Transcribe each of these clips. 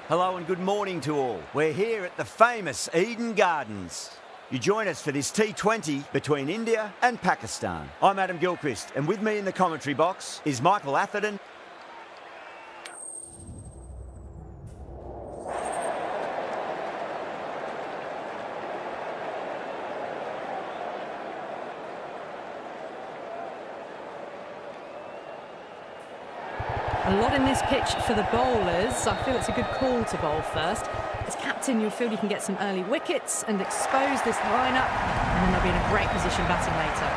Hello and good morning to all. We're here at the famous Eden Gardens. You join us for this T20 between India and Pakistan. I'm Adam Gilchrist, and with me in the commentary box is Michael Atherton. A lot in this pitch for the bowlers. I feel it's a good call to bowl first. As captain, you'll feel you can get some early wickets and expose this lineup, and then they'll be in a great position batting later.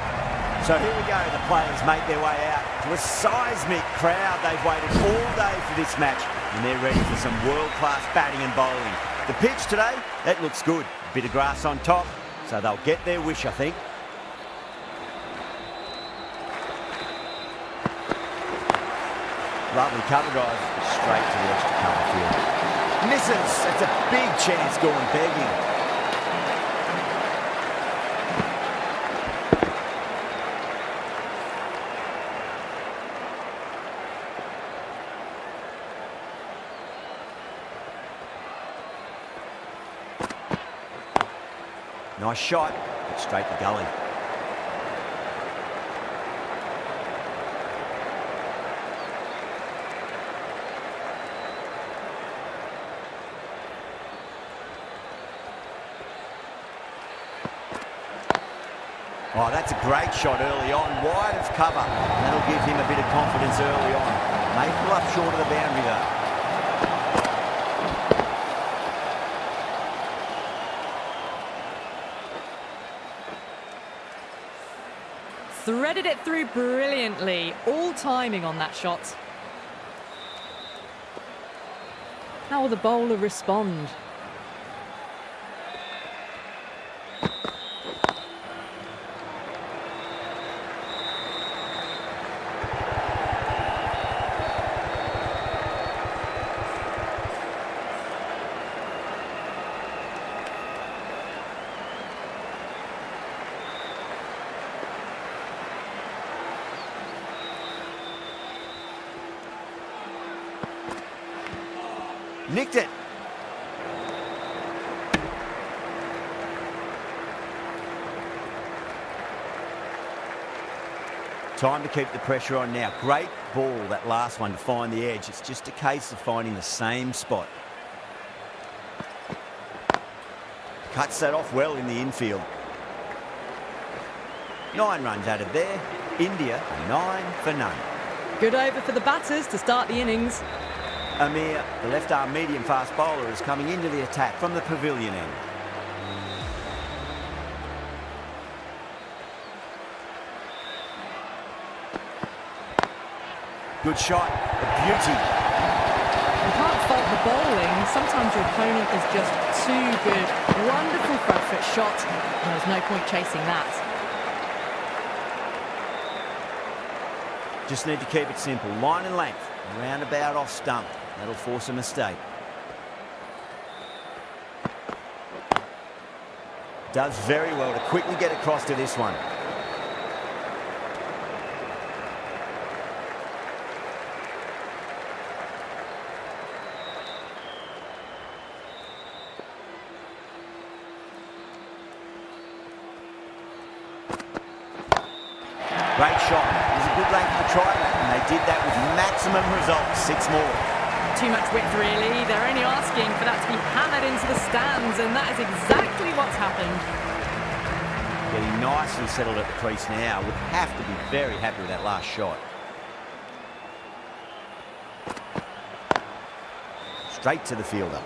So here we go, the players make their way out to a seismic crowd. They've waited all day for this match, and they're ready for some world-class batting and bowling. The pitch today, that looks good. A bit of grass on top, so they'll get their wish, I think. Lovely cover drive, straight to the extra cover field. Misses, it's a big chance going begging. Nice shot, straight to gully. Oh, that's a great shot early on, wide of cover. And that'll give him a bit of confidence early on. May pull up short of the boundary though. Threaded it through brilliantly. All timing on that shot. How will the bowler respond? Nicked it. Time to keep the pressure on now. Great ball, that last one, to find the edge. It's just a case of finding the same spot. Cuts that off well in the infield. 9 runs added there. India 9 for none. Good over for the batters to start the innings. Amir, the left-arm medium-fast bowler, is coming into the attack from the pavilion end. Good shot, a beauty. You can't fault the bowling. Sometimes your opponent is just too good. Wonderful front foot shot. There's no point chasing that. Just need to keep it simple. Line and length, roundabout off stump. That'll force a mistake. Does very well to quickly get across to this one. Great shot. It was a good length to try that, and they did that with maximum results. 6 more. Too much width, really. They're only asking for that to be hammered into the stands, and that is exactly what's happened. Getting nicely settled at the crease now. Would have to be very happy with that last shot. Straight to the fielder.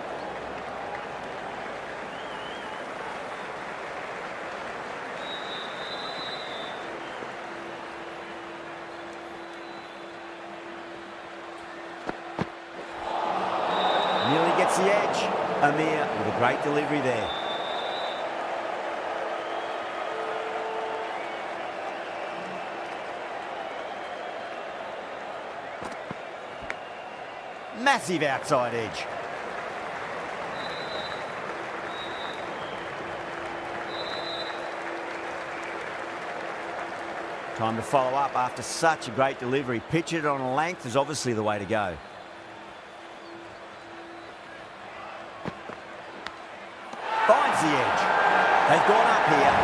Nearly gets the edge. Amir with a great delivery there. Massive outside edge. Time to follow up after such a great delivery. Pitch it on a length is obviously the way to go. towards the edge. They've gone up here.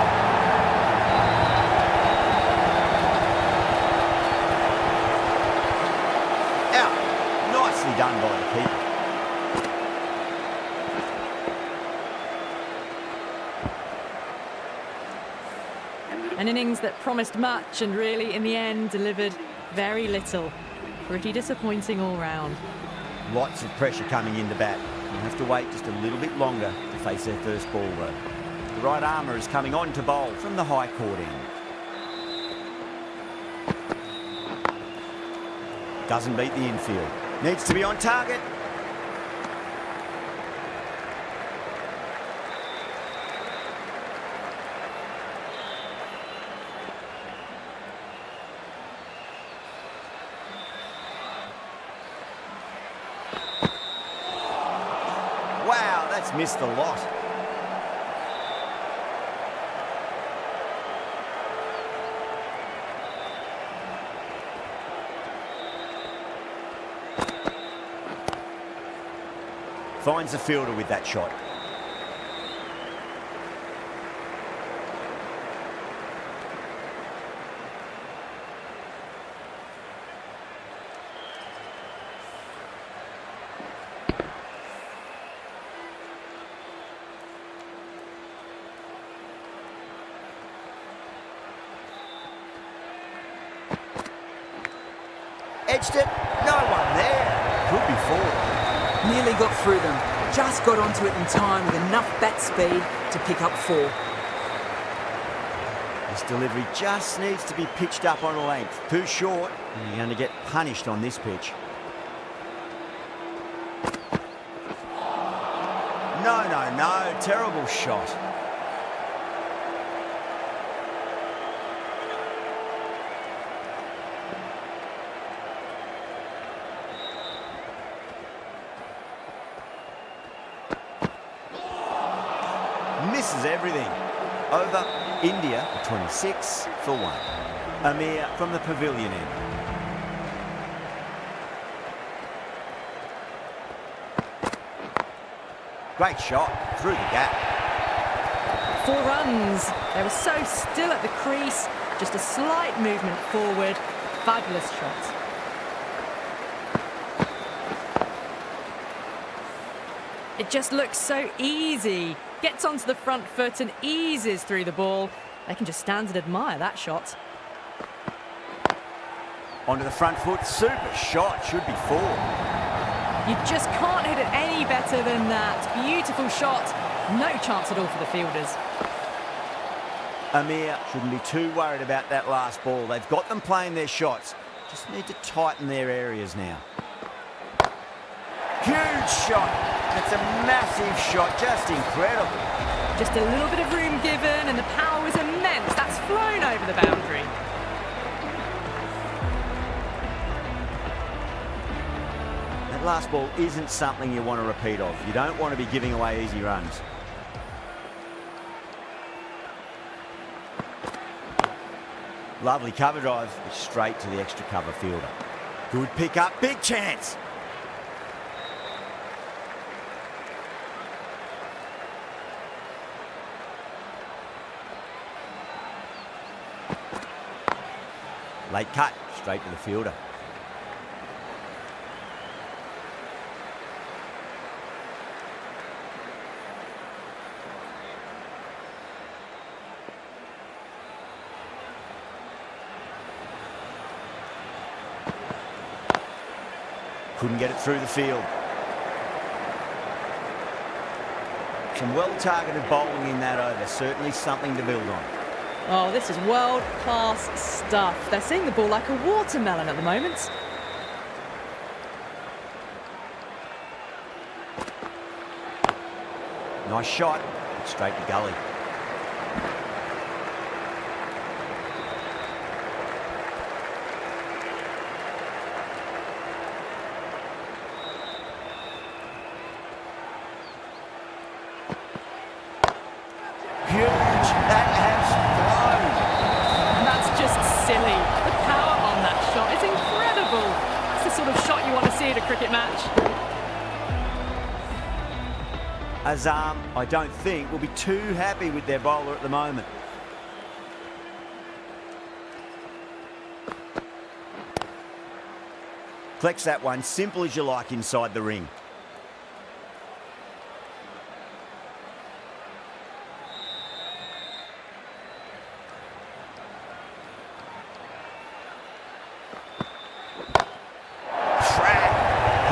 Out. Nicely done by the keeper. An innings that promised much and really, in the end, delivered very little. Pretty disappointing all round. Lots of pressure coming into bat. They'll have to wait just a little bit longer to face their first ball, though. The right armour is coming on to bowl from the high court end. Doesn't beat the infield. Needs to be on target. Wow, that's missed a lot. Finds the fielder with that shot. Edged it, no one there. Could be four. Nearly got through them. Just got onto it in time with enough bat speed to pick up 4. This delivery just needs to be pitched up on a length. Too short, and you're going to get punished on this pitch. No. Terrible shot. Misses everything. Over India, 26 for 1. Amir from the pavilion end. Great shot through the gap. 4 runs. They were so still at the crease. Just a slight movement forward. Fabulous shot. It just looks so easy. Gets onto the front foot and eases through the ball. They can just stand and admire that shot. Onto the front foot, super shot, should be 4. You just can't hit it any better than that. Beautiful shot. No chance at all for the fielders. Amir shouldn't be too worried about that last ball. They've got them playing their shots. Just need to tighten their areas now. Huge shot. That's a massive shot, just incredible. Just a little bit of room given and the power was immense. That's flown over the boundary. That last ball isn't something you want to repeat of. You don't want to be giving away easy runs. Lovely cover drive, straight to the extra cover fielder. Good pick up, big chance. Late cut, straight to the fielder. Couldn't get it through the field. Some well-targeted bowling in that over, certainly something to build on. Oh, this is world-class stuff. They're seeing the ball like a watermelon at the moment. Nice shot, straight to gully. Huge, that has flown. And that's just silly. The power on that shot is incredible. That's the sort of shot you want to see at a cricket match. Azam, I don't think, will be too happy with their bowler at the moment. Collects that one, simple as you like inside the ring.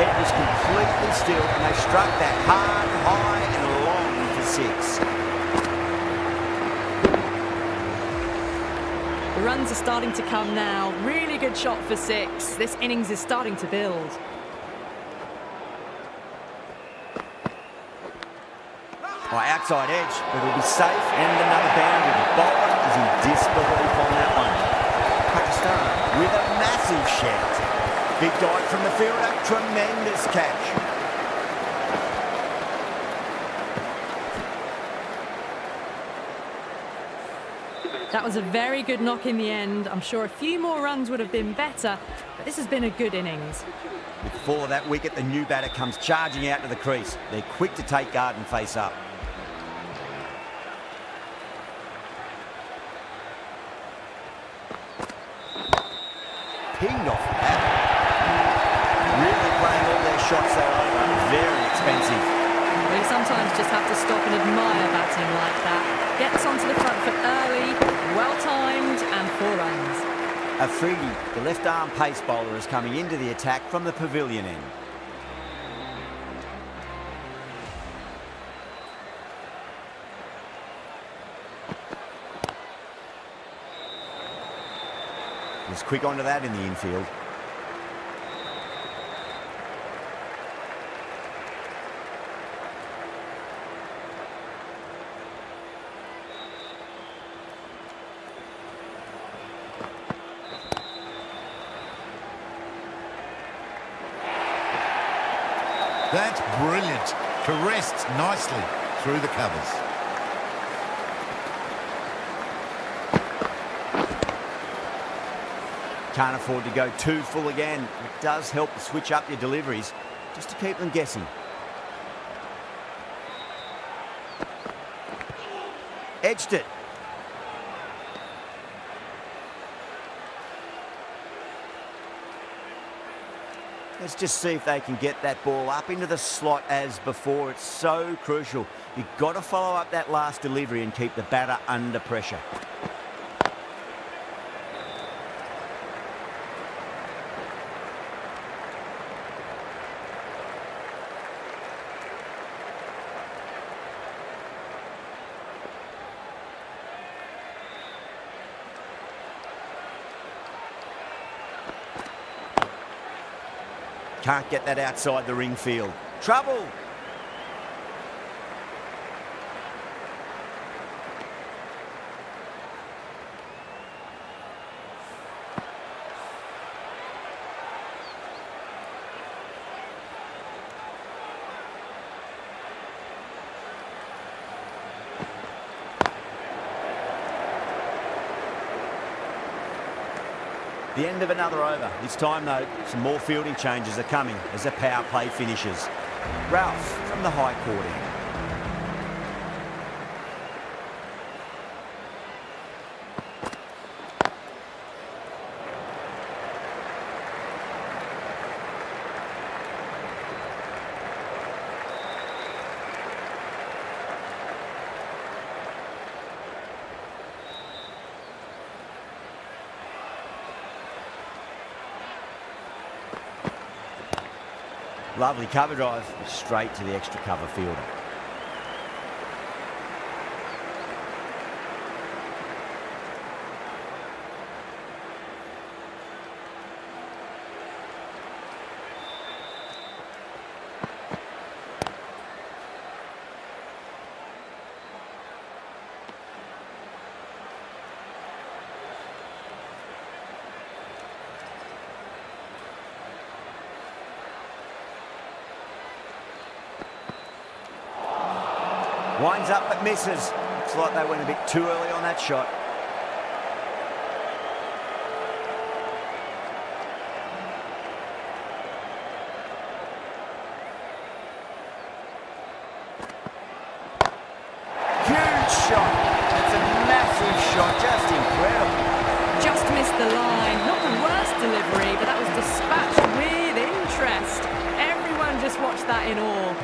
Head was completely still and they struck that hard, high and long for 6. The runs are starting to come now. Really good shot for 6. This innings is starting to build. Outside edge, but it'll be safe and another boundary. The bowler is in disbelief on that one. Pakistan with a massive shout. Big dive from the fielder, tremendous catch. That was a very good knock in the end. I'm sure a few more runs would have been better, but this has been a good innings. With 4 of that wicket, the new batter comes charging out to the crease. They're quick to take guard and face up. Pinged off that. Really playing all their shots there over. Very expensive. Well, you sometimes just have to stop and admire batting like that. Gets onto the front foot early, well-timed, and 4 runs. Afridi, the left-arm pace bowler, is coming into the attack from the pavilion end. Was quick onto that in the infield. That's brilliant. Caressed nicely through the covers. Can't afford to go too full again. It does help to switch up your deliveries just to keep them guessing. Edged it. Let's just see if they can get that ball up into the slot as before. It's so crucial. You've got to follow up that last delivery and keep the batter under pressure. Can't get that outside the ring field. Trouble. The end of another over. This time, though, some more fielding changes are coming as the power play finishes. Ralph from the high court end. Lovely cover drive, straight to the extra cover fielder. Winds up but misses. Looks like they went a bit too early on that shot. shot. That's a massive shot, just incredible. Just missed the line. Not the worst delivery, but that was dispatched with interest. Everyone just watched that in awe.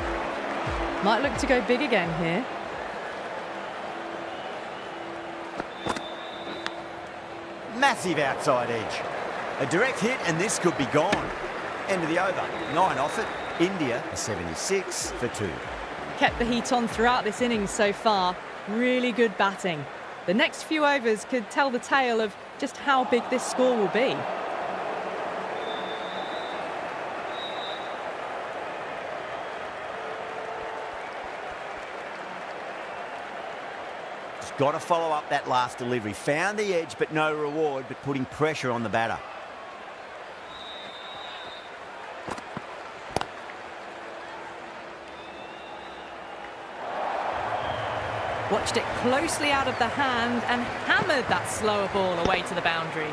Might look to go big again here. Massive outside edge. A direct hit and this could be gone. End of the over. 9 off it. India a 76 for 2. Kept the heat on throughout this innings so far. Really good batting. The next few overs could tell the tale of just how big this score will be. Just got to follow up that last delivery. Found the edge but no reward, but putting pressure on the batter. Watched it closely out of the hand and hammered that slower ball away to the boundary.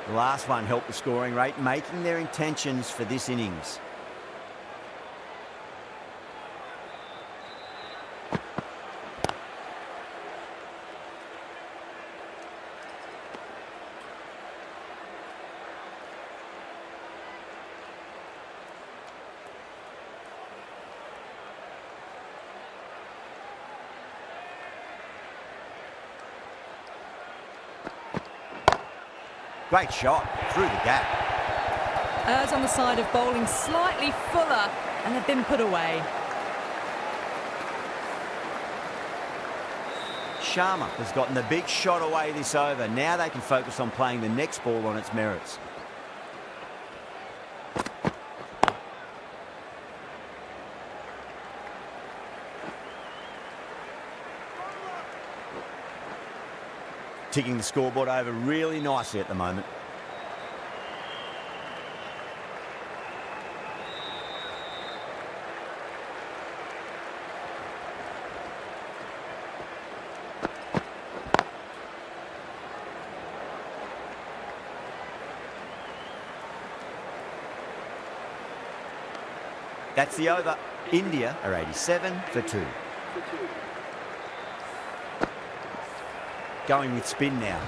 The last one helped the scoring rate, making their intentions for this innings. Great shot through the gap. Errs on the side of bowling slightly fuller and have been put away. Sharma has gotten the big shot away this over. Now they can focus on playing the next ball on its merits. Ticking the scoreboard over really nicely at the moment. That's the over. India are 87 for 2. Going with spin now.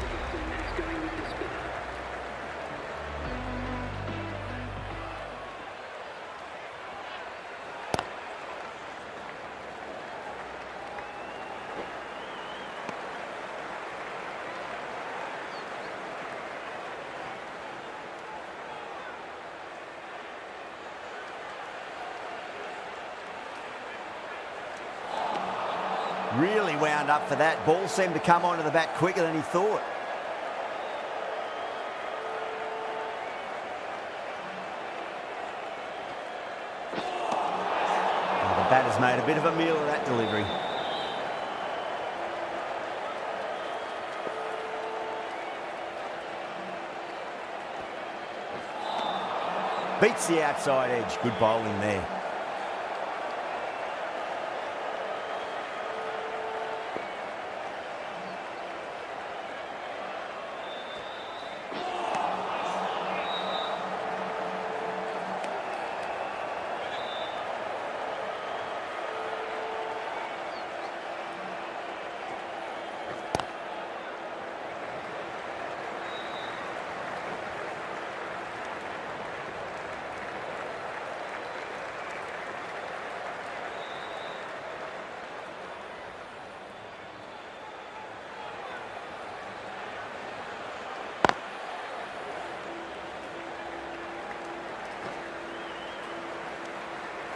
Really wound up for that. Ball seemed to come onto the bat quicker than he thought. Oh, the batter's made a bit of a meal of that delivery. Beats the outside edge. Good bowling there.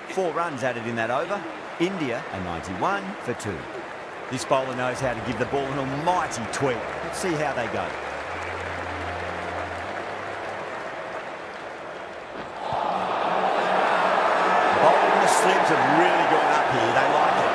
Four runs added in that over. India are 91 for 2. This bowler knows how to give the ball an almighty tweak. Let's see how they go. Bowling the slips have really gone up here. They like it.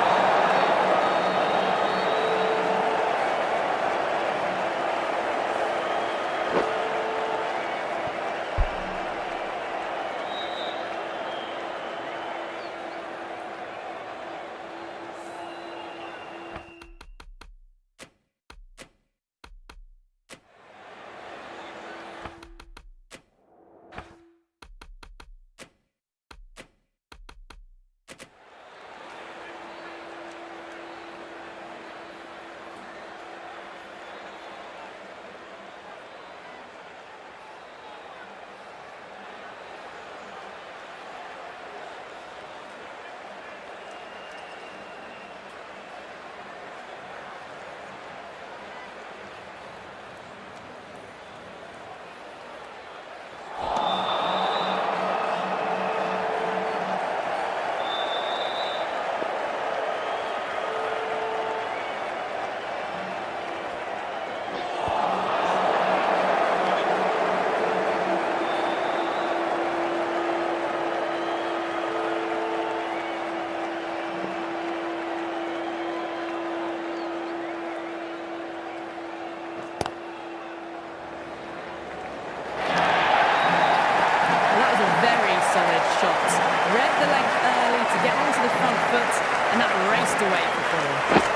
shots. Read the length early to get onto the front foot, and that raced away for 4.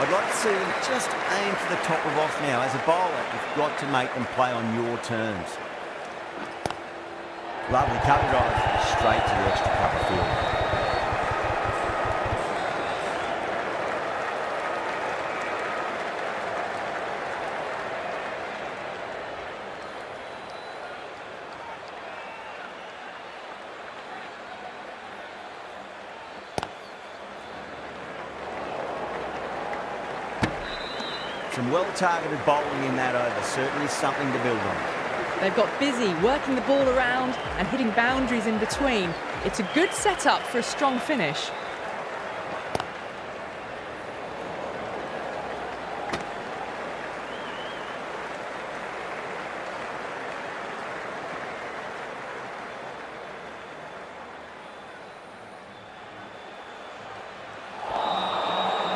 I'd like to see them just aim for the top of off now. As a bowler, you've got to make them play on your terms. Lovely cover drive, straight to the extra cover field. Some well-targeted bowling in that over, certainly something to build on. They've got busy working the ball around and hitting boundaries in between. It's a good setup for a strong finish.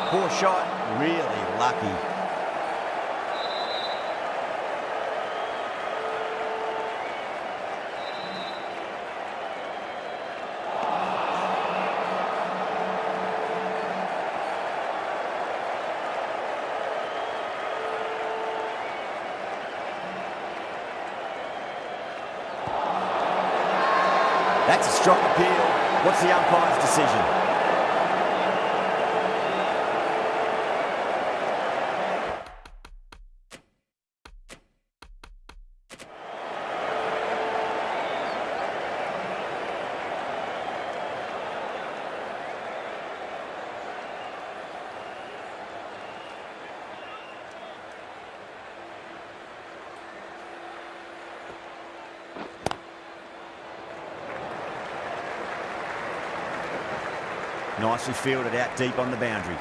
Poor shot, really lucky. That's a strong appeal. What's the umpire's decision? Nicely fielded out deep on the boundary.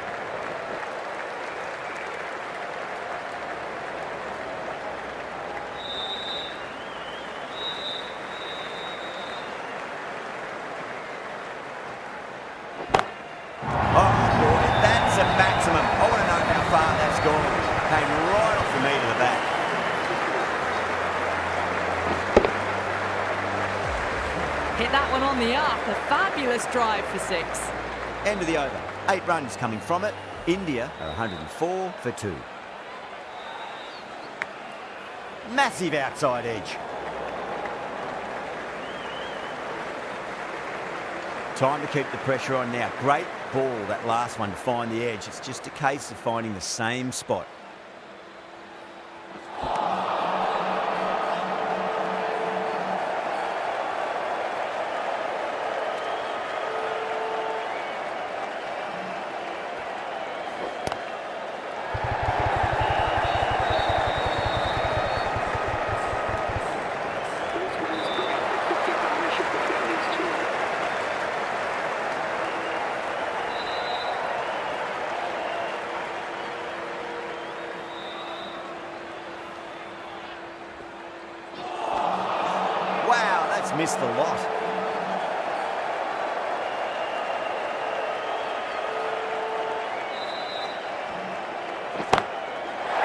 Oh boy, that's a maximum. I want to know how far that's gone. Came right off the meat of the bat. Hit that one on the arc. A fabulous drive for 6. End of the over. 8 runs coming from it. India are 104 for 2. Massive outside edge. Time to keep the pressure on now. Great ball, that last one, to find the edge. It's just a case of finding the same spot. Missed the lot.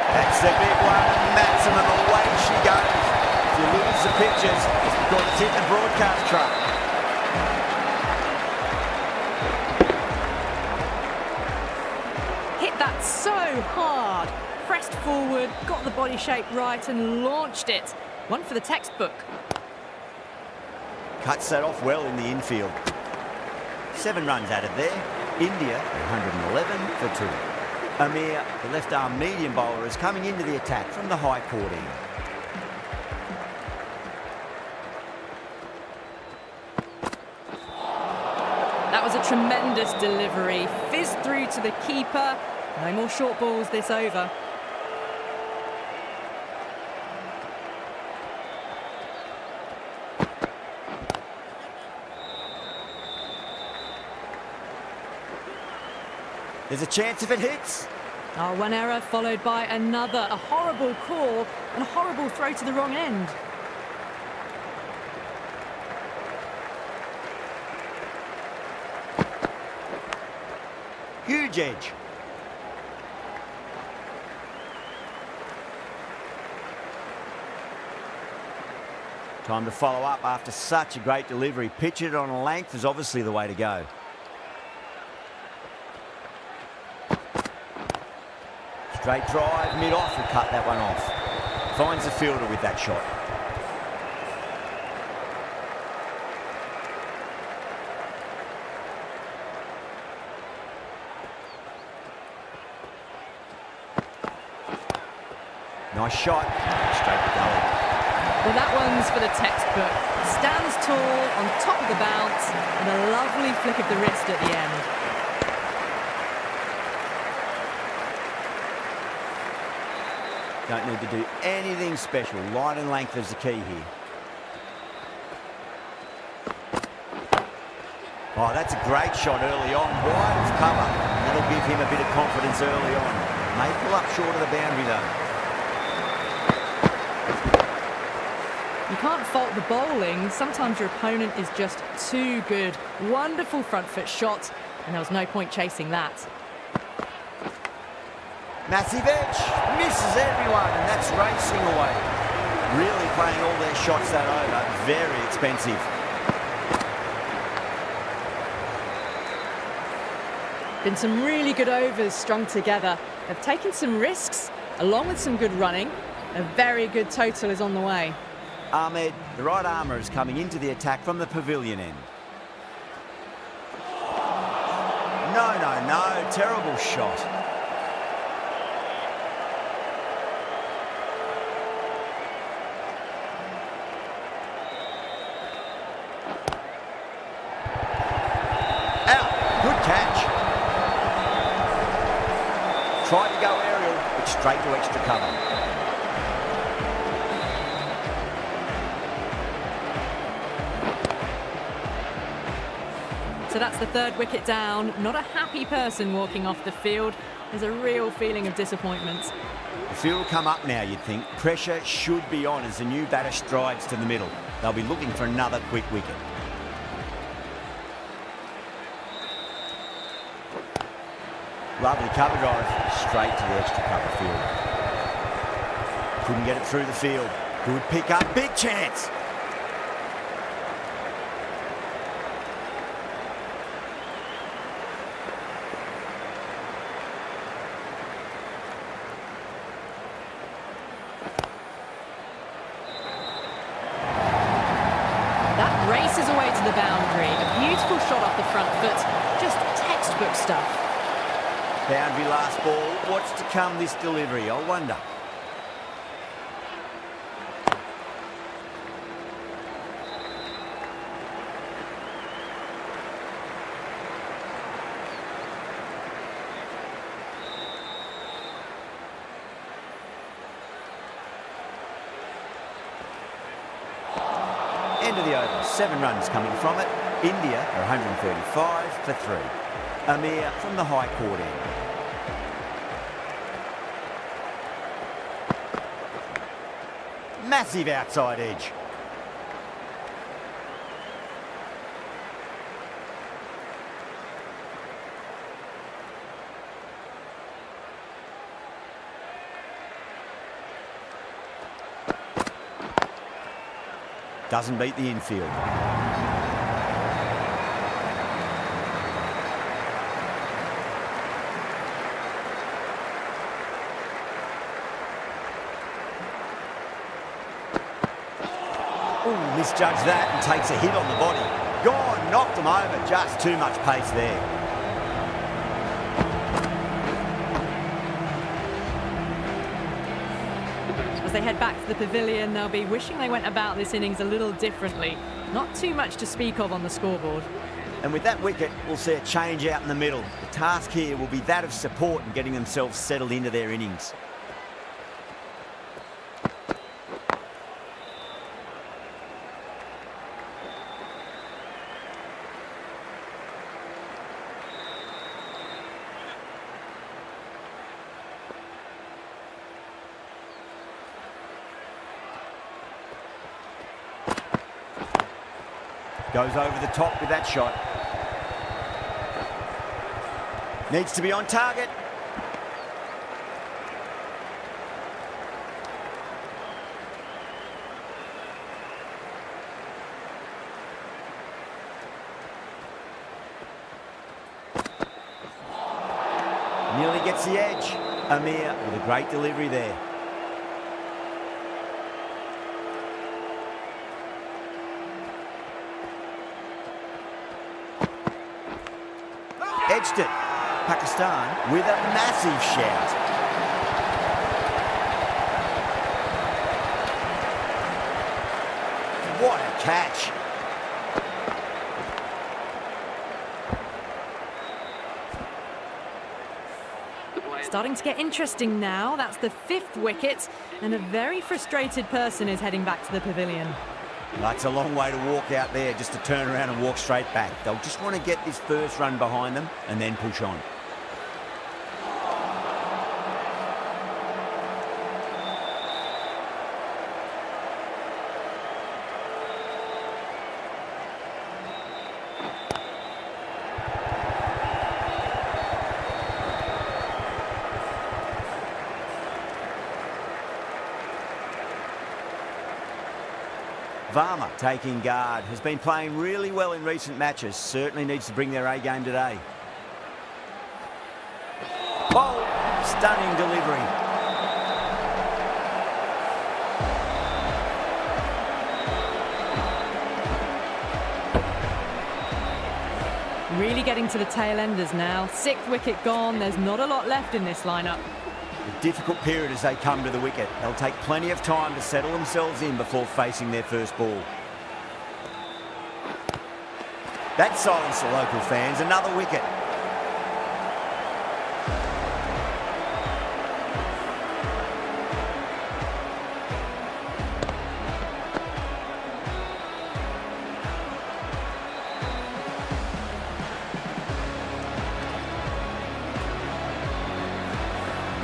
That's the big one. Maximum, away she goes. If you lose the pictures, it's because it's hit the broadcast truck. Hit that so hard. Pressed forward, got the body shape right and launched it. One for the textbook. Cuts that off well in the infield. 7 runs added there. India 111 for 2. Amir, the left-arm medium bowler, is coming into the attack from the high court end. That was a tremendous delivery. Fizzed through to the keeper. No more short balls this over. There's a chance if it hits. Oh, one error followed by another. A horrible call and a horrible throw to the wrong end. Huge edge. Time to follow up after such a great delivery. Pitch it on a length is obviously the way to go. Straight drive, mid-off, will cut that one off. Finds the fielder with that shot. Nice shot, straight to gully. Well, that one's for the textbook. Stands tall on top of the bounce and a lovely flick of the wrist at the end. Don't need to do anything special. Line and length is the key here. Oh, that's a great shot early on. Wide of cover. That'll give him a bit of confidence early on. May pull up short of the boundary though. You can't fault the bowling. Sometimes your opponent is just too good. Wonderful front foot shot, and there was no point chasing that. Massive edge, misses everyone, and that's racing away. Really playing all their shots that over. Very expensive. Been some really good overs strung together. They've taken some risks, along with some good running. A very good total is on the way. Ahmed, the right armour, is coming into the attack from the pavilion end. No, terrible shot. Out, good catch. Tried to go aerial, but straight to extra cover. So that's the third wicket down. Not a happy person walking off the field. There's a real feeling of disappointment. The field will come up now, you'd think. Pressure should be on as the new batter strides to the middle. They'll be looking for another quick wicket. Lovely cover drive, straight to the extra cover field. Couldn't get it through the field. Good pick up, big chance. That races away to the boundary. A beautiful shot off the front foot. Just textbook stuff. Boundary last ball. What's to come this delivery, I wonder. End of the over. 7 runs coming from it. India are 135 for 3. Amir from the high court end. Massive outside edge. Doesn't beat the infield. Ooh, misjudged that and takes a hit on the body. Gone, knocked him over, just too much pace there. As they head back to the pavilion, they'll be wishing they went about this innings a little differently. Not too much to speak of on the scoreboard. And with that wicket, we'll see a change out in the middle. The task here will be that of support and getting themselves settled into their innings. Goes over the top with that shot. Needs to be on target. gets the edge. Amir with a great delivery there. Edged it. Pakistan with a massive shout. What a catch. Starting to get interesting now. That's the 5th wicket, and a very frustrated person is heading back to the pavilion. That's a long way to walk out there just to turn around and walk straight back. They'll just want to get this first run behind them and then push on. Varma taking guard, has been playing really well in recent matches, certainly needs to bring their A game today. Oh, stunning delivery. Really getting to the tail enders now. 6th wicket gone, there's not a lot left in this lineup. A difficult period as they come to the wicket. They'll take plenty of time to settle themselves in before facing their first ball. That silenced the local fans. Another wicket.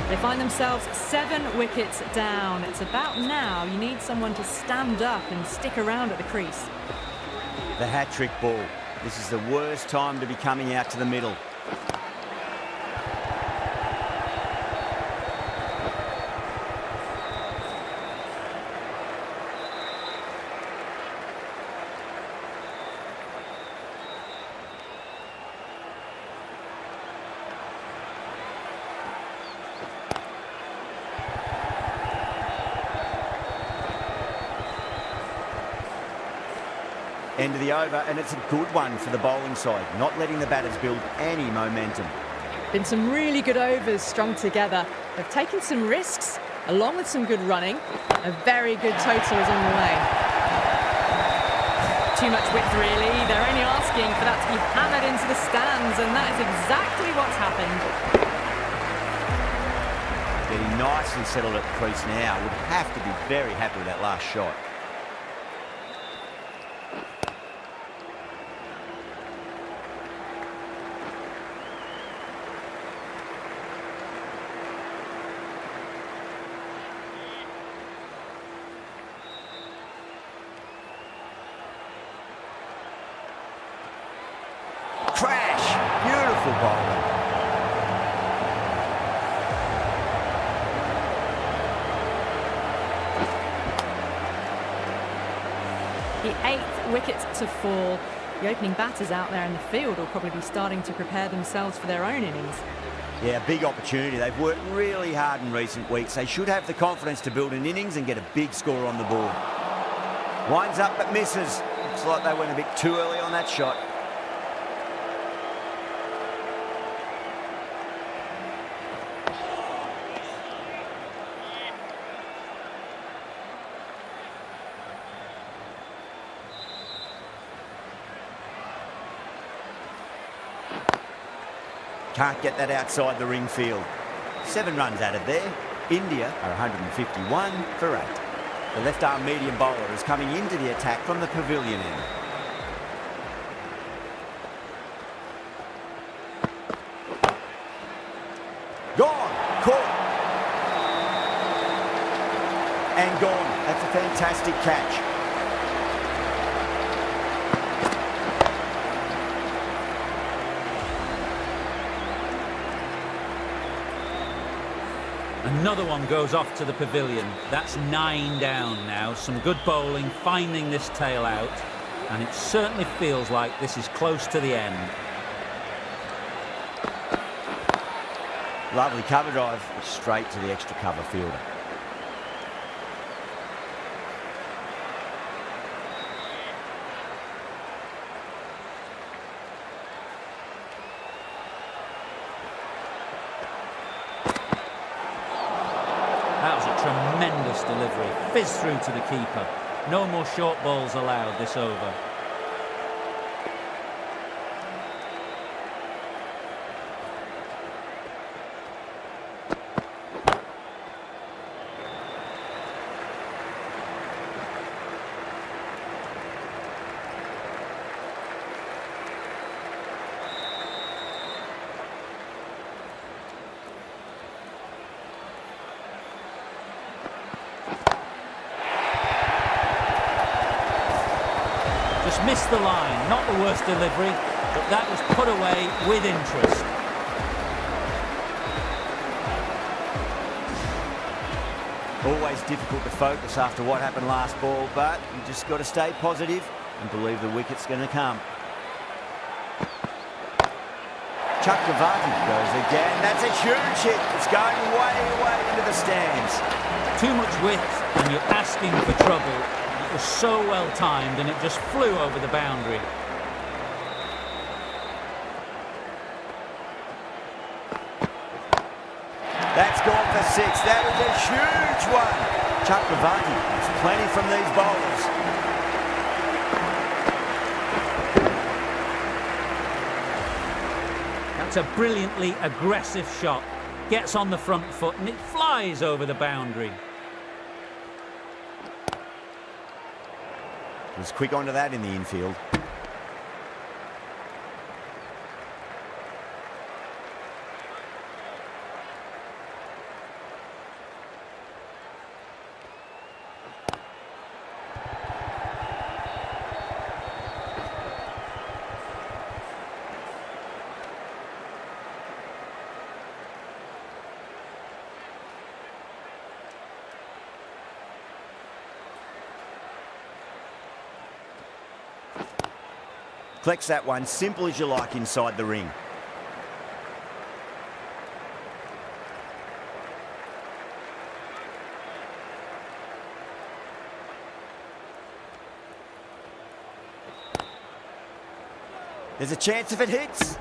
They find themselves 7 wickets down. It's about now you need someone to stand up and stick around at the crease. The hat-trick ball. This is the worst time to be coming out to the middle. End of the over, and it's a good one for the bowling side, not letting the batters build any momentum. Been some really good overs strung together. They've taken some risks, along with some good running. A very good total is on the way. Too much width, really. They're only asking for that to be hammered into the stands, and that is exactly what's happened. Getting nicely settled at the crease now. Would have to be very happy with that last shot. Crash! Beautiful bowling. The 8th wicket to fall. The opening batters out there in the field will probably be starting to prepare themselves for their own innings. Yeah, big opportunity. They've worked really hard in recent weeks. They should have the confidence to build an innings and get a big score on the board. Winds up but misses. Looks like they went a bit too early on that shot. Can't get that outside the ring field. 7 runs added there. India are 151 for 8. The left-arm medium bowler is coming into the attack from the pavilion end. Gone! Caught! And gone. That's a fantastic catch. Another one goes off to the pavilion. That's 9 down now. Some good bowling, finding this tail out. And it certainly feels like this is close to the end. Lovely cover drive, straight to the extra cover fielder. That was a tremendous delivery. Fizz through to the keeper. No more short balls allowed this over. Just missed the line, not the worst delivery, but that was put away with interest. Always difficult to focus after what happened last ball, but you just got to stay positive and believe the wicket's going to come. Chakravarti goes again. That's a huge hit. It's going way, way into the stands. Too much width and you're asking for trouble. It was so well timed and it just flew over the boundary. That's gone for 6. That is a huge one. Chakravarti has plenty from these bowlers. That's a brilliantly aggressive shot. Gets on the front foot and it flies over the boundary. Was quick onto that in the infield. Collects that one, simple as you like, inside the ring. There's a chance if it hits.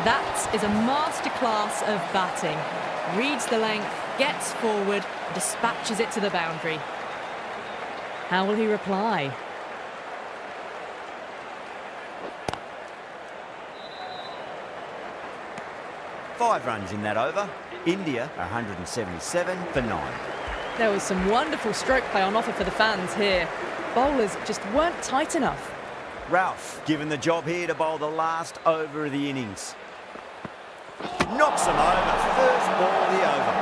That is a masterclass of batting. Reads the length, gets forward, dispatches it to the boundary. How will he reply? Five runs in that over. India 177 for 9. There was some wonderful stroke play on offer for the fans here. Bowlers just weren't tight enough. Ralph given the job here to bowl the last over of the innings. Knocks them over. First ball of the over.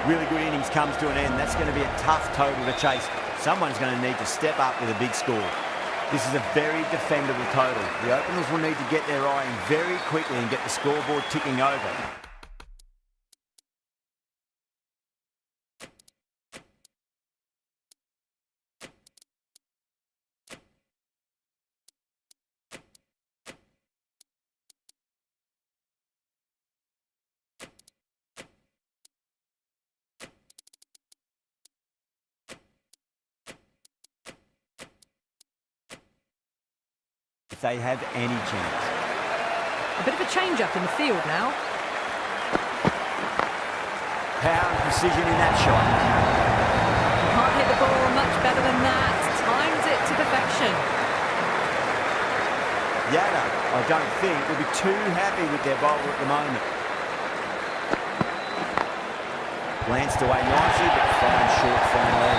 Really good innings comes to an end. That's going to be a tough total to chase. Someone's going to need to step up with a big score. This is a very defendable total. The openers will need to get their eye in very quickly and get the scoreboard ticking over. If they have any chance. A bit of a change-up in the field now. Power and precision in that shot. You can't hit the ball much better than that. Times it to perfection. Yada, I don't think, will be too happy with their bowler at the moment. Glanced away nicely, but fine short finally.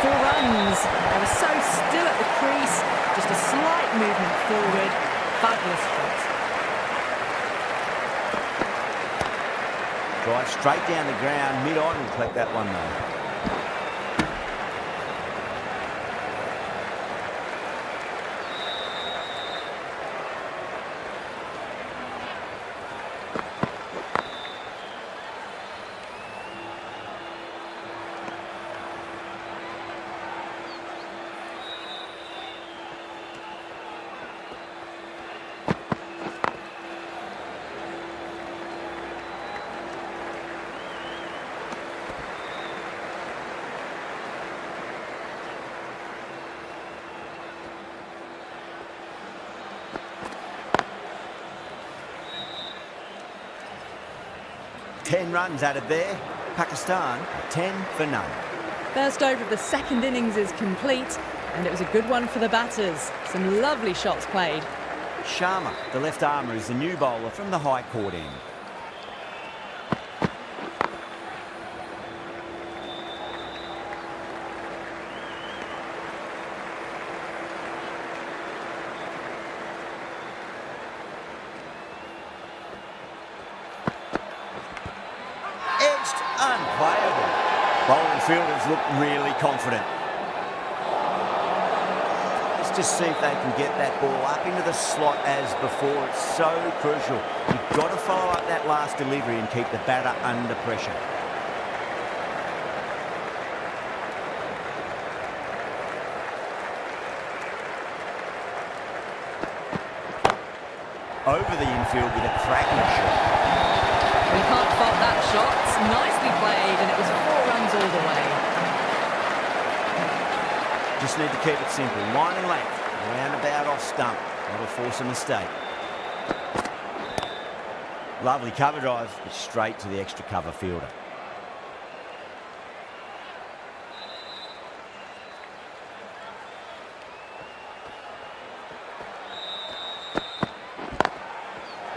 4 runs. They were so still at the crease. Just a slight movement forward. Fabulous shot. Drive straight down the ground, mid-on, and collect that one though. 10 runs added there. Pakistan 10 for none. First over of the second innings is complete, and it was a good one for the batters. Some lovely shots played. Sharma, the left armour, is the new bowler from the high court end. Edged, unplayable. Bowling fielders look really confident. Let's just see if they can get that ball up into the slot as before. It's so crucial. You've got to follow up that last delivery and keep the batter under pressure. Over the infield with a cracking shot. We can't fault that shot. It's nicely played, and it was 4 runs all the way. Just need to keep it simple. Line and length. Roundabout off stump. That'll force a mistake. Lovely cover drive. Straight to the extra cover fielder.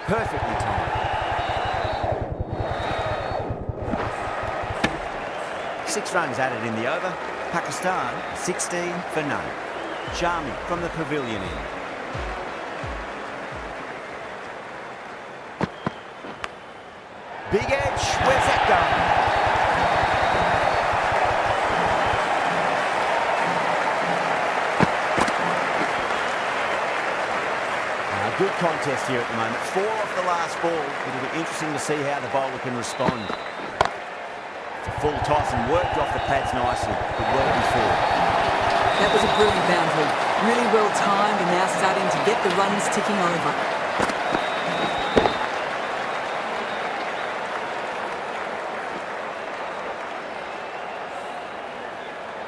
Perfectly timed. 6 runs added in the over. Pakistan 16 for none. Shami from the pavilion end. Big edge. Where's that going? Good contest here at the moment. 4 off the last ball. It'll be interesting to see how the bowler can respond. It's a full toss and worked off the pads nicely, but well before. That was a brilliant boundary. Really well timed and now starting to get the runs ticking over.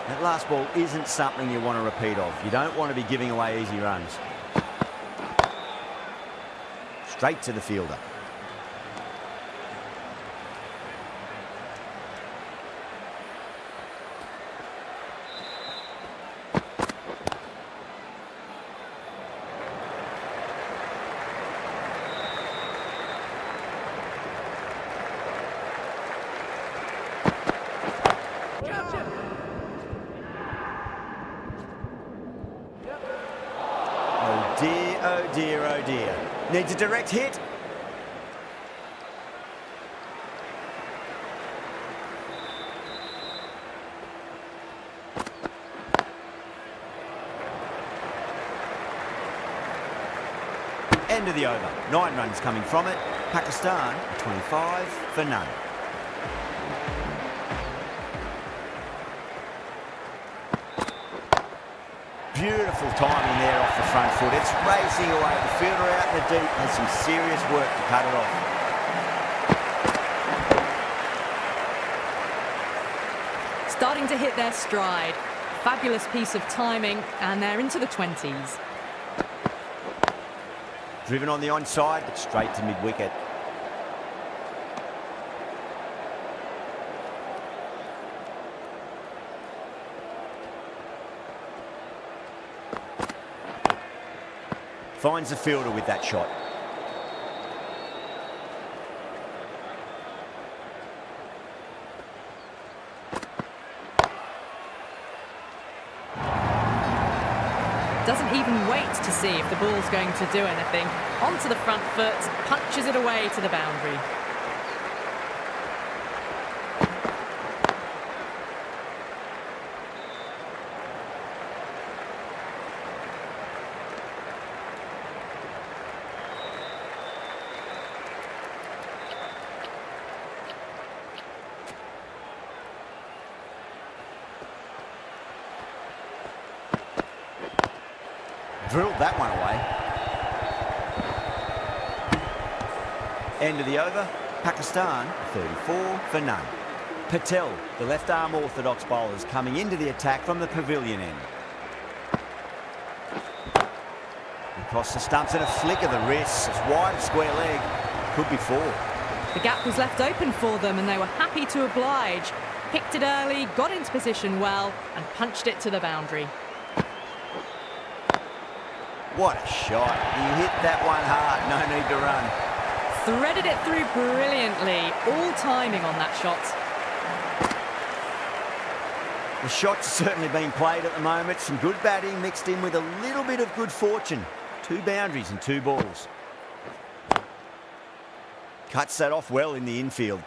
That last ball isn't something you want to repeat of. You don't want to be giving away easy runs. Straight to the fielder. Oh dear, oh dear, oh dear. Needs a direct hit. End of the over. 9 runs coming from it. Pakistan 25 for none. Beautiful timing there off the front foot. It's racing away. The fielder out in the deep has some serious work to cut it off. Starting to hit their stride. Fabulous piece of timing, and they're into the 20s. Driven on the onside, but straight to mid-wicket. Finds the fielder with that shot. Doesn't even wait to see if the ball's going to do anything. Onto the front foot, punches it away to the boundary. Drilled that one away. End of the over. Pakistan 34 for none. Patel, the left-arm orthodox bowlers, coming into the attack from the pavilion end. Across the stumps and a flick of the wrists. It's wide, square leg. Could be 4. The gap was left open for them and they were happy to oblige. Picked it early, got into position well and punched it to the boundary. What a shot. He hit that one hard, no need to run. Threaded it through brilliantly, all timing on that shot. The shot's certainly being played at the moment. Some good batting mixed in with a little bit of good fortune. 2 boundaries and 2 balls. Cuts that off well in the infield.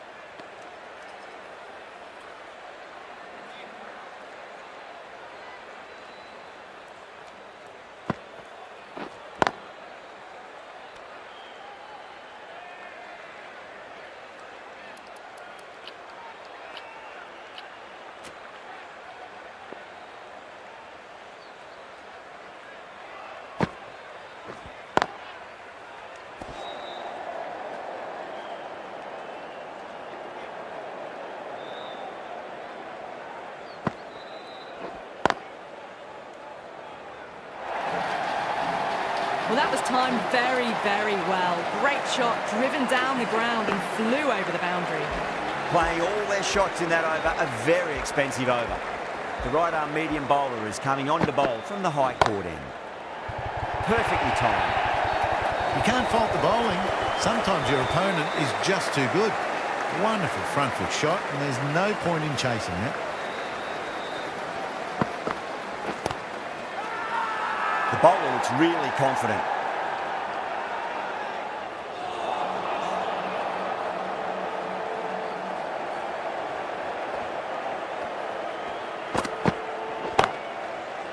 Well, that was timed very, very well. Great shot, driven down the ground and flew over the boundary. Playing all their shots in that over, a very expensive over. The right-arm medium bowler is coming on to bowl from the high court end. Perfectly timed. You can't fault the bowling. Sometimes your opponent is just too good. Wonderful front foot shot, and there's no point in chasing that. The bowler looks really confident.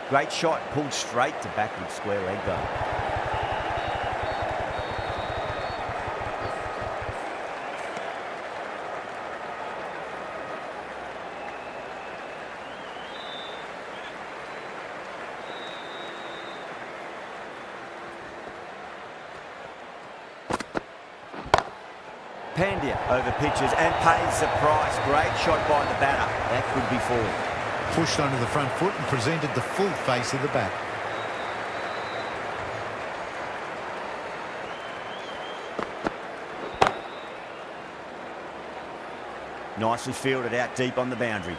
Great shot, pulled straight to backward square leg though. Pandya over pitches and pays the price. Great shot by the batter. That could be 4. Pushed onto the front foot and presented the full face of the bat. Nicely fielded out deep on the boundary.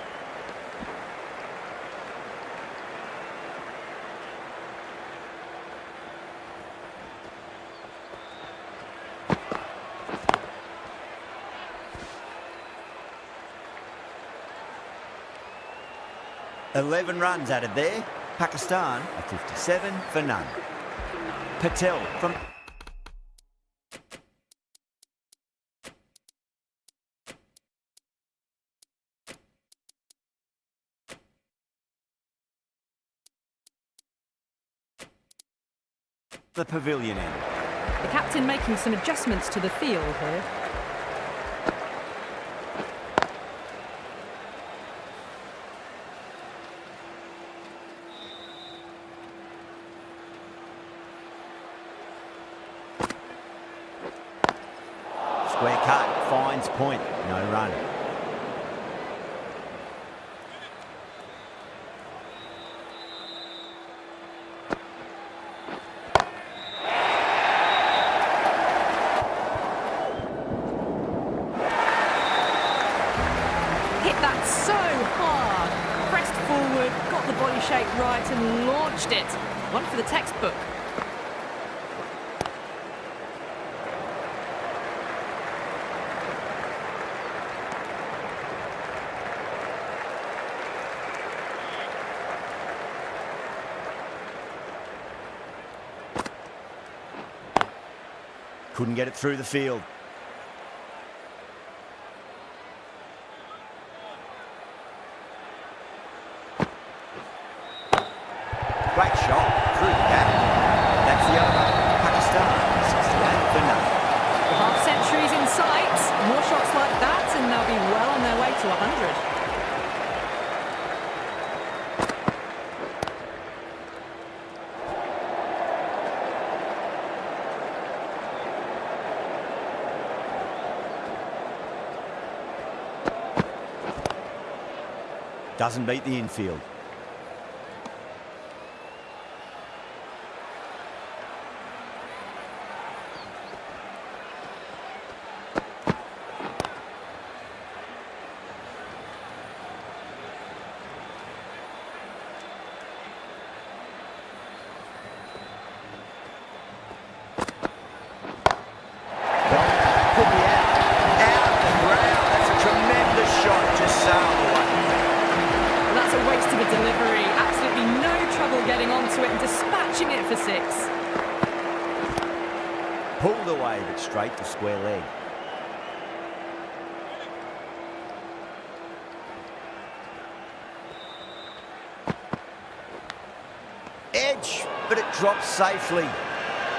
Eleven runs added there. Pakistan are 57 for none. Patel from... the pavilion end. The captain making some adjustments to the field here. Square cut, finds point, no run. Hit that so hard. Pressed forward, got the body shape right and launched it. One for the textbook. Couldn't get it through the field. Great shot through the gap. That's the over. Pakistan 68 for none. The half century's in sight. More shots like that and they'll be well on their way to 100. Doesn't beat the infield. 6. Pulled away, but straight to square leg. Edge, but it drops safely.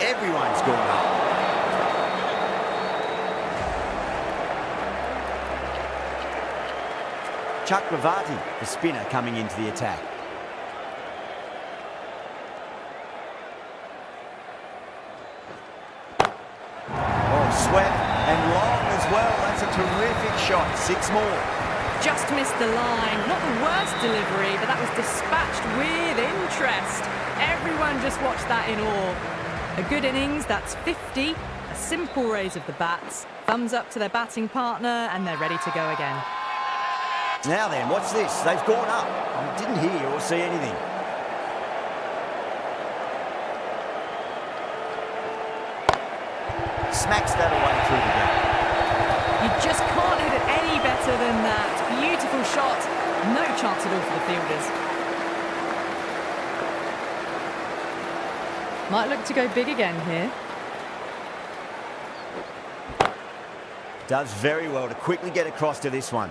Everyone's gone up. Rivalry, the spinner, coming into the attack. Oh, swept and long as well. That's a terrific shot. 6 more. Just missed the line. Not the worst delivery, but that was dispatched with interest. Everyone just watched that in awe. A good innings, that's 50. A simple raise of the bats. Thumbs up to their batting partner, and they're ready to go again. Now then, what's this? They've gone up. I didn't hear or see anything. Smacks that away through the gap. You just can't hit it any better than that. Beautiful shot. No chance at all for the fielders. Might look to go big again here. Does very well to quickly get across to this one.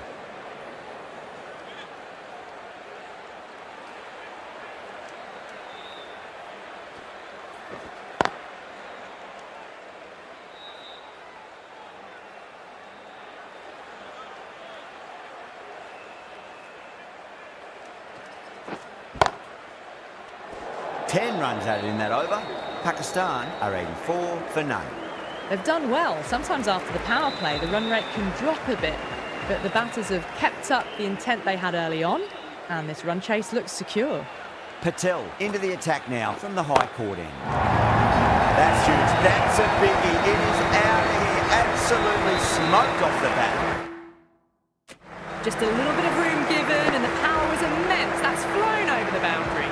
Runs added in that over. Pakistan are 84 for none. They've done well. Sometimes after the power play, the run rate can drop a bit, but the batters have kept up the intent they had early on, and this run chase looks secure. Patel into the attack now from the high court end. That's huge. That's a biggie. It is out of here. Absolutely smoked off the bat. Just a little bit of room given, and the power was immense. That's flown over the boundary.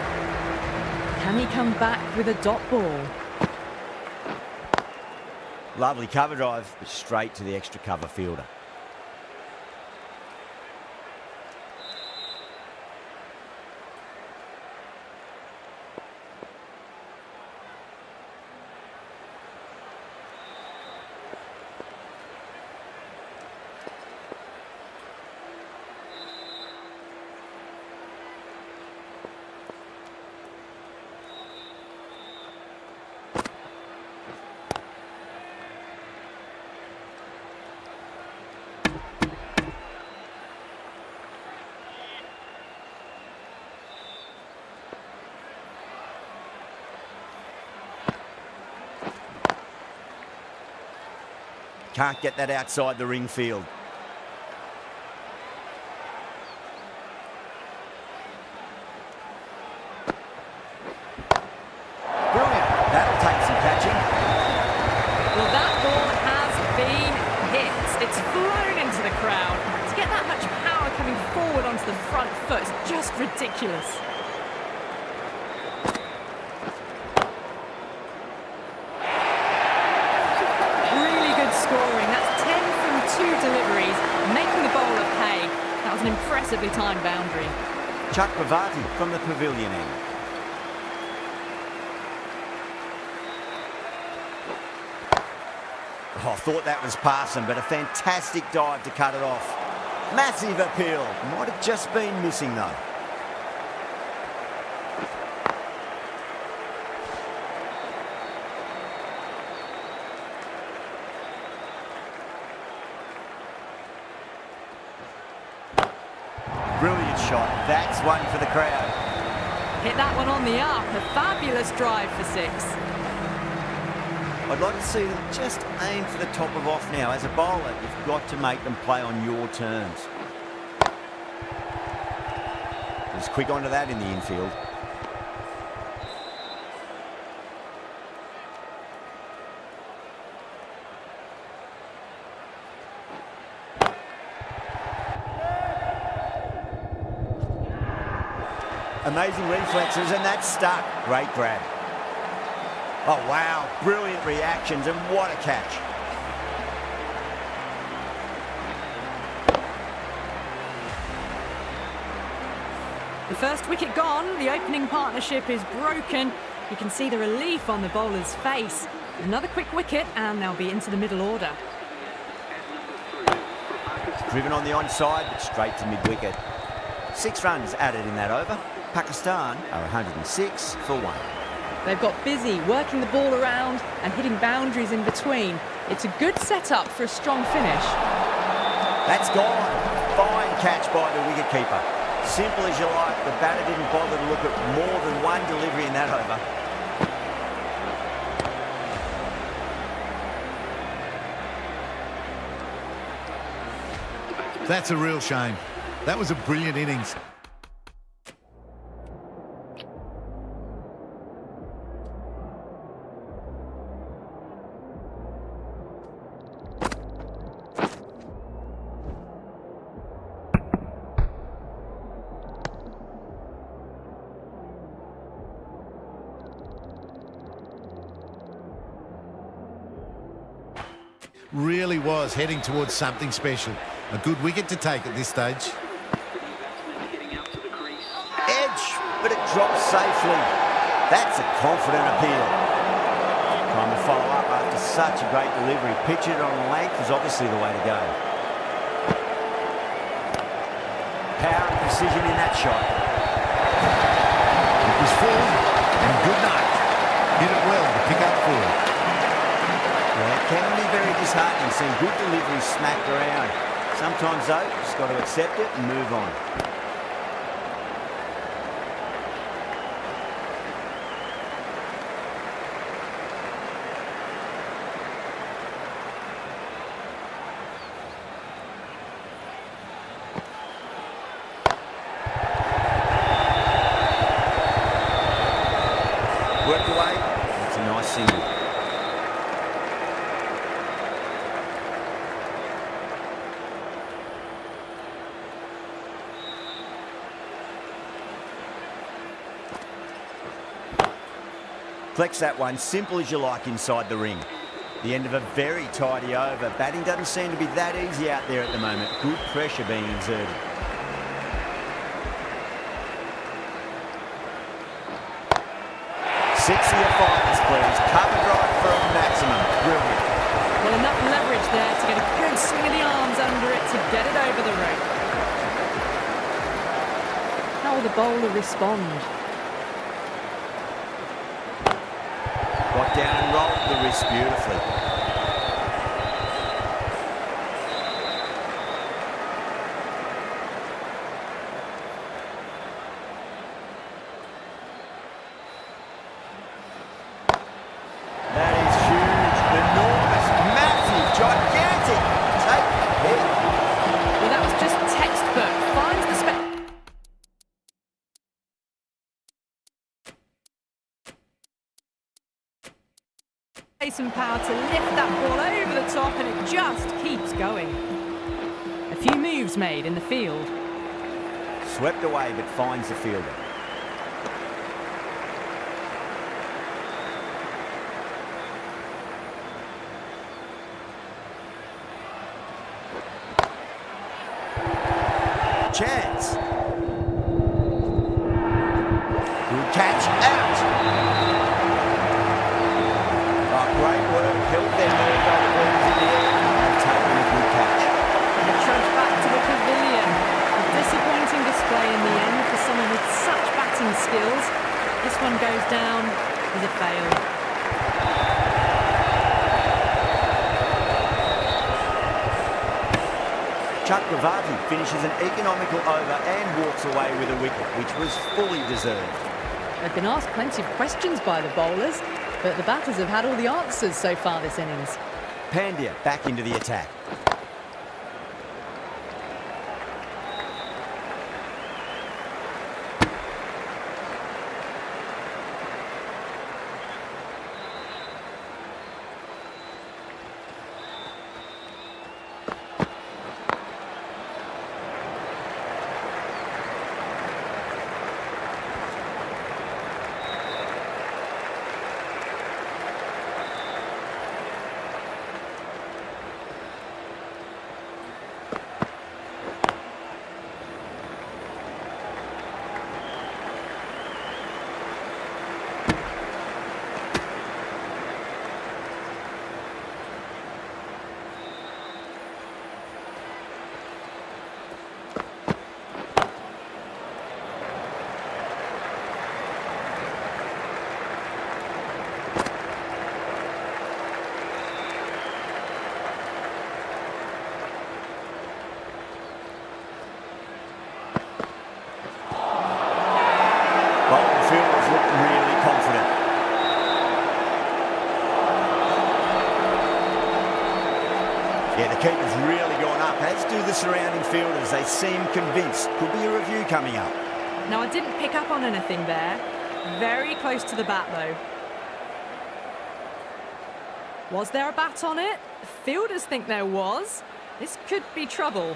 Can he come back with a dot ball? Lovely cover drive, but straight to the extra cover fielder. Can't get that outside the ring field. Brilliant. That'll take some catching. Well, that ball has been hit. It's flown into the crowd. To get that much power coming forward onto the front foot is just ridiculous. An impressively timed boundary. Rivalry from the pavilion end. Oh, I thought that was passing, but a fantastic dive to cut it off. Massive appeal. Might have just been missing though. Brilliant shot. That's one for the crowd. Hit that one on the up. A fabulous drive for 6. I'd like to see them just aim for the top of off now. As a bowler, you've got to make them play on your terms. He's quick onto that in the infield. Amazing reflexes, and that's stuck. Great grab. Oh, wow. Brilliant reactions, and what a catch. The first wicket gone. The opening partnership is broken. You can see the relief on the bowler's face. Another quick wicket and they'll be into the middle order. Driven on the onside, but straight to mid-wicket. 6 runs added in that over. Pakistan are 106 for 1. They've got busy working the ball around and hitting boundaries in between. It's a good setup for a strong finish. That's gone. Fine catch by the wicketkeeper. Simple as you like, the batter didn't bother to look at more than one delivery in that over. That's a real shame. That was a brilliant innings. Really was heading towards something special. A good wicket to take at this stage. Edge, but it drops safely. That's a confident appeal. Trying to follow up after such a great delivery. Pitch it on length is obviously the way to go. Power and precision in that shot. It was full, and good night. Hit it well to pick up forward. Well, it can be very disheartening seeing good deliveries smacked around. Sometimes, though, you just got to accept it and move on. Worked away. That's a nice single. Flex that one, simple as you like inside the ring. The end of a very tidy over. Batting doesn't seem to be that easy out there at the moment. Good pressure being exerted. Six of your fighters, please. Cover drive for a maximum. Brilliant. Well, enough leverage there to get a good swing of the arms under it to get it over the rope. How will the bowler respond? Got down and rolled the wrist beautifully. That is huge, enormous, massive, gigantic. Take it. Well, that was just textbook. Finds the space and power to lift that ball over the top, and it just keeps going. A few moves made in the field. Swept away, but finds the fielder. Chance. Good catch, out. Oh, great work, held their nerve on the balls in the air and taken a good catch. And a trudge back to the pavilion. A disappointing display in the end for someone with such batting skills. This one goes down as a fail. Chakravarti finishes an economical over and walks away with a wicket, which was fully deserved. They've been asked plenty of questions by the bowlers, but the batters have had all the answers so far this innings. Pandya back into the attack. the surrounding fielders. They seem convinced. Could be a review coming up. Now, I didn't pick up on anything there. Very close to the bat, though. Was there a bat on it? Fielders think there was. This could be trouble.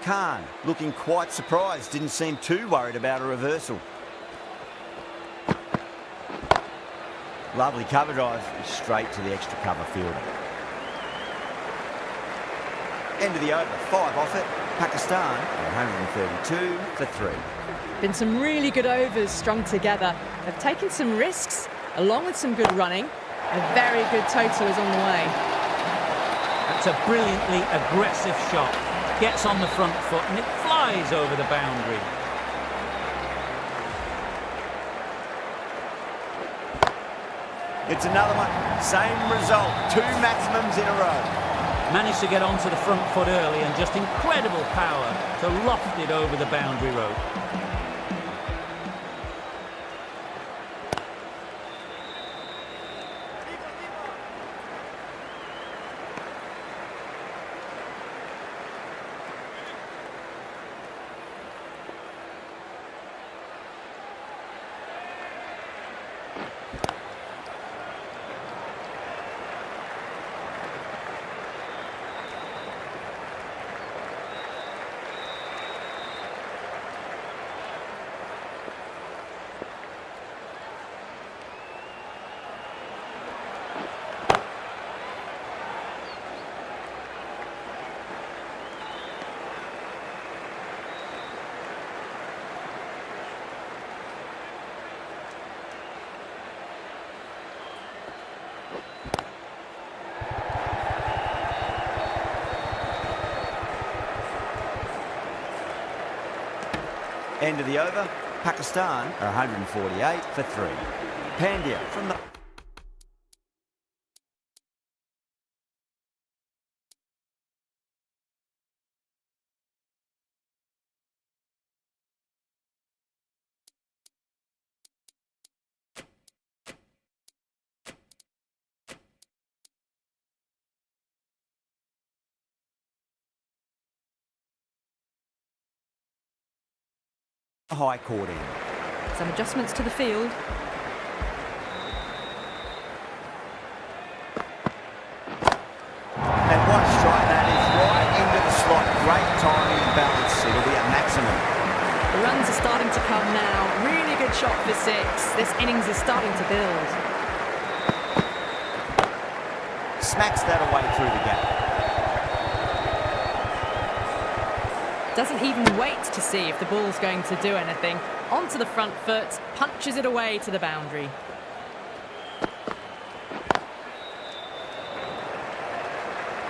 Khan looking quite surprised. Didn't seem too worried about a reversal. Lovely cover drive. Straight to the extra cover fielder. End of the over. 5 off it. Pakistan 132 for 3. Been some really good overs strung together. They've taken some risks, along with some good running. A very good total is on the way. That's a brilliantly aggressive shot. Gets on the front foot and it flies over the boundary. It's another one. Same result. 2 maximums in a row. Managed to get onto the front foot early and just incredible power to loft it over the boundary rope. End of the over. Pakistan are 148 for 3. Pandya from the... high court end. Some adjustments to the field. And what a strike that is, right into the slot. Great timing and balance. It'll be a maximum. The runs are starting to come now. Really good shot for 6. This innings is starting to build. Smacks that away through the gap. Doesn't even wait to see if the ball's going to do anything. Onto the front foot, punches it away to the boundary.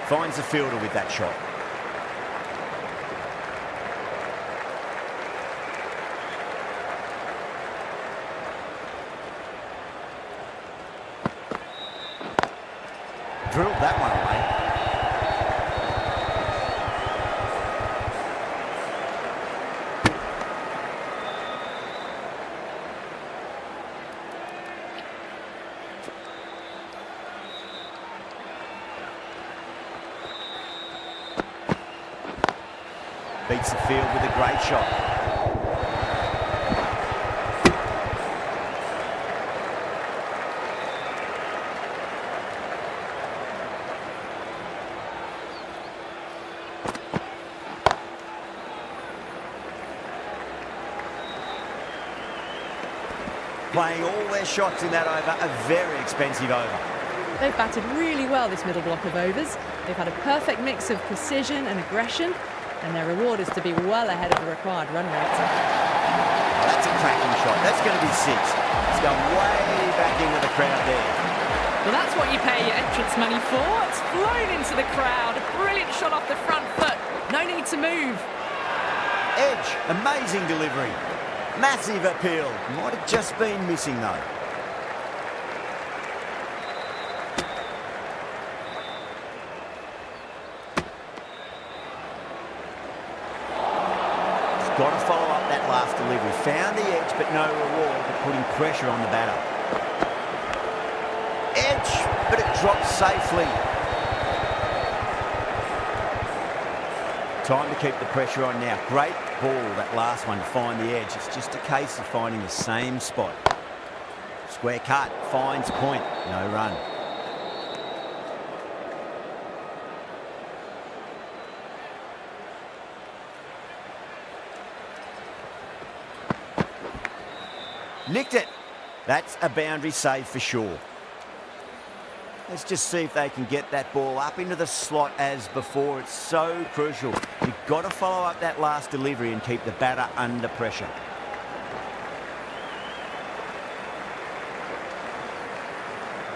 Finds the fielder with that shot. Drilled that one away. Beats the field with a great shot. Playing all their shots in that over, a very expensive over. They've batted really well this middle block of overs. They've had a perfect mix of precision and aggression, and their reward is to be well ahead of the required run rate. Oh, that's a cracking shot. That's going to be 6. It's gone way back into the crowd there. Well, that's what you pay your entrance money for. It's flown into the crowd. A brilliant shot off the front foot. No need to move. Edge, amazing delivery. Massive appeal. Might have just been missing though. Got to follow up that last delivery. Found the edge, but no reward, but putting pressure on the batter. pitch, but it drops safely. Time to keep the pressure on now. Great ball, that last one, to find the edge. It's just a case of finding the same spot. Square cut, finds point, no run. Nicked it. That's a boundary save for sure. Let's just see if they can get that ball up into the slot as before. It's so crucial. You've got to follow up that last delivery and keep the batter under pressure.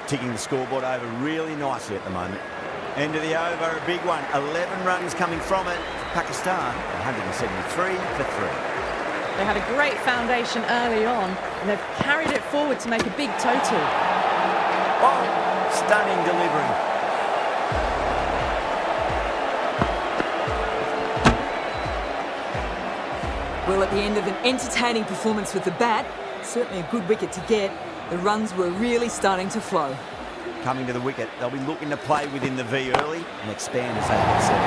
Ticking the scoreboard over really nicely at the moment. End of the over, a big one. 11 runs coming from it. Pakistan, 173 for 3. They had a great foundation early on, and they've carried it forward to make a big total. Oh, stunning delivery. Well, at the end of an entertaining performance with the bat, certainly a good wicket to get, the runs were really starting to flow. Coming to the wicket, they'll be looking to play within the V early and expand as they get set.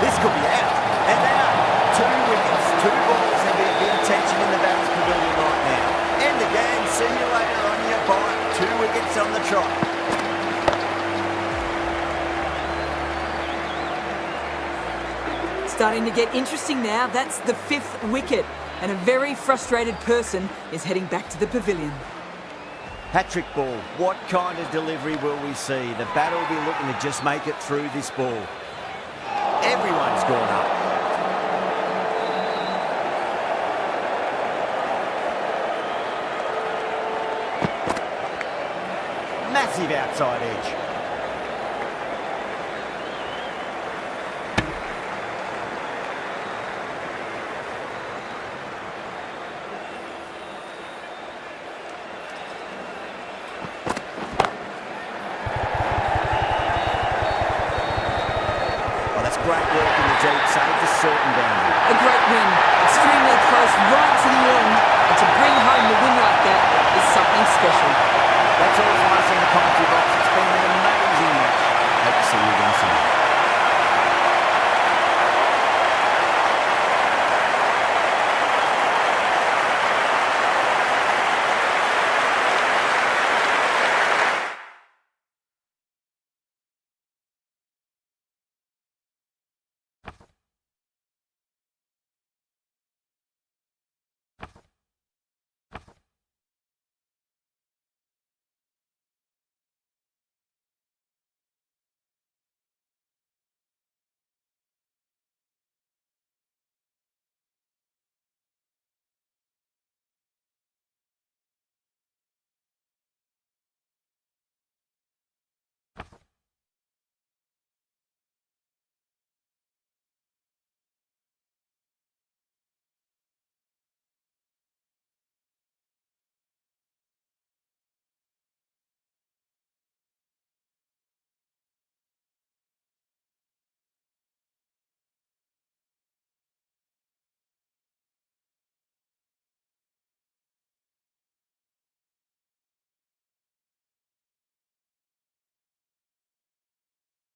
This could be out. And out. 2 wickets, 2 balls, and be a bit of tension in the batter's pavilion right now. End the game, see you later on your bite. 2 wickets on the trot. Starting to get interesting now. That's the 5th wicket, and a very frustrated person is heading back to the pavilion. Hat-trick ball. What kind of delivery will we see? The batter will be looking to just make it through this ball. Everyone's gone up. Massive outside edge. Oh, that's great work in the deep, saved a certain boundary. A great win, extremely close, right to the edge.